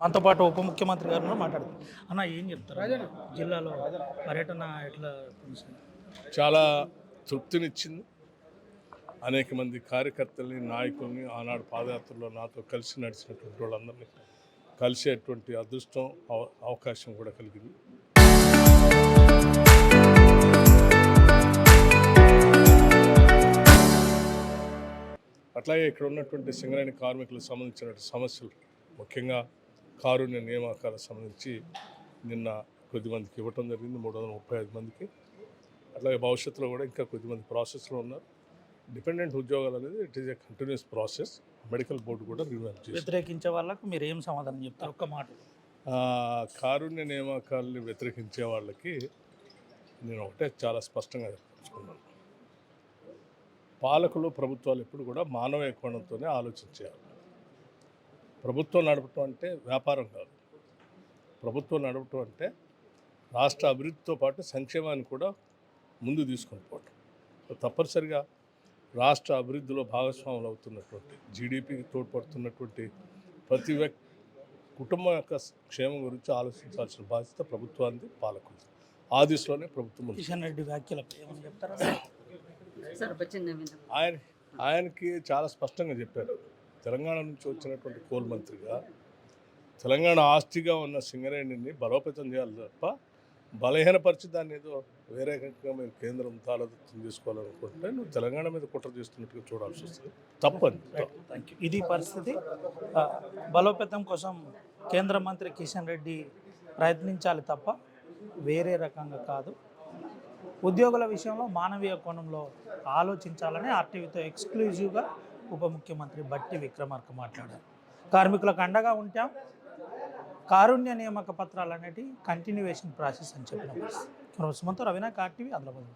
మనతో పాటు ఉప ముఖ్యమంత్రి గారు కూడా మాట్లాడుతారు. అన్న ఏం చెప్తారు జిల్లాలో పర్యటన ఎట్లా కొనసాగింది? చాలా తృప్తినిచ్చింది. అనేక మంది కార్యకర్తల్ని, నాయకుల్ని ఆనాడు పాదయాత్రలో నాతో కలిసి నడిచినటువంటి వాళ్ళందరినీ కలిసేటువంటి అదృష్టం, అవకాశం కూడా కలిగింది. అట్లాగే ఇక్కడ ఉన్నటువంటి సింగరేణి కార్మికులకు సంబంధించినటువంటి సమస్యలు, ముఖ్యంగా కారుణ్య నియామకాలకు సంబంధించి నిన్న కొద్దిమందికి ఇవ్వటం జరిగింది, 335 మందికి. అట్లాగే భవిష్యత్తులో కూడా ఇంకా కొద్దిమంది ప్రాసెస్లో ఉన్నారు. డిపెండెంట్ ఉద్యోగాలు అనేది it is a continuous process. Medical board కూడా రివ్యూ చేసి వ్యతిరేకించే వాళ్ళకు మీరు ఏం సమాధానం చెప్తారు? ఒక్క మాట. కారుణ్య నియామకాలని వ్యతిరేకించే వాళ్ళకి నేను ఒకటే చాలా స్పష్టంగా చెప్పుకున్నాను. పాలకులు, ప్రభుత్వాలు ఎప్పుడు కూడా మానవ కోణంతోనే ఆలోచించాలి. ప్రభుత్వం నడపటం అంటే వ్యాపారం కాదు. ప్రభుత్వం నడపటం అంటే రాష్ట్ర అభివృద్ధితో పాటు సంక్షేమాన్ని కూడా ముందు తీసుకొని పోవటం. తప్పనిసరిగా రాష్ట్ర అభివృద్ధిలో భాగస్వాములు అవుతున్నటువంటి, జీడిపికి తోడ్పడుతున్నటువంటి ప్రతి కుటుంబం యొక్క క్షేమం గురించి ఆలోచించాల్సిన బాధ్యత ప్రభుత్వానికి, పాలకులు. ఆ దిశలోనే ప్రభుత్వం. కిషన్ రెడ్డి వ్యాఖ్యలపై ఏమని చెప్తారా? ఆయనకి చాలా స్పష్టంగా చెప్పారు. తెలంగాణ నుంచి వచ్చినటువంటి కోల్ మంత్రిగా తెలంగాణ ఆస్తిగా ఉన్న సింగరేణిని బలోపేతం చేయాలి తప్ప బలహీనపరిచి దాన్ని ఏదో వేరే రకంగా మీరు కేంద్రం తాళదత్తం తీసుకోవాలనుకుంటే నువ్వు తెలంగాణ మీద కుట్ర చేస్తున్నట్టుగా చూడాల్సి వస్తుంది. తప్పని. Thank you. ఇది పరిస్థితి. బలోపేతం కోసం కేంద్ర మంత్రి కిషన్ రెడ్డి ప్రయత్నించాలి తప్ప వేరే రకంగా కాదు. ఉద్యోగుల విషయంలో మానవీయ కోణంలో ఆలోచించాలని ఆర్టీవీతో ఎక్స్క్లూజివ్గా ఉప ముఖ్యమంత్రి బట్టి విక్రమార్క మాట్లాడారు. కార్మికులకు అండగా ఉంటాం, కారుణ్య నియామక పత్రాలు అనేటి కంటిన్యూవేషన్ ప్రాసెస్ అని చెప్పిన పరిస్థితి. సుమంతో రవినాయక్, ఆర్టీవీ, ఆదిలాబాద్.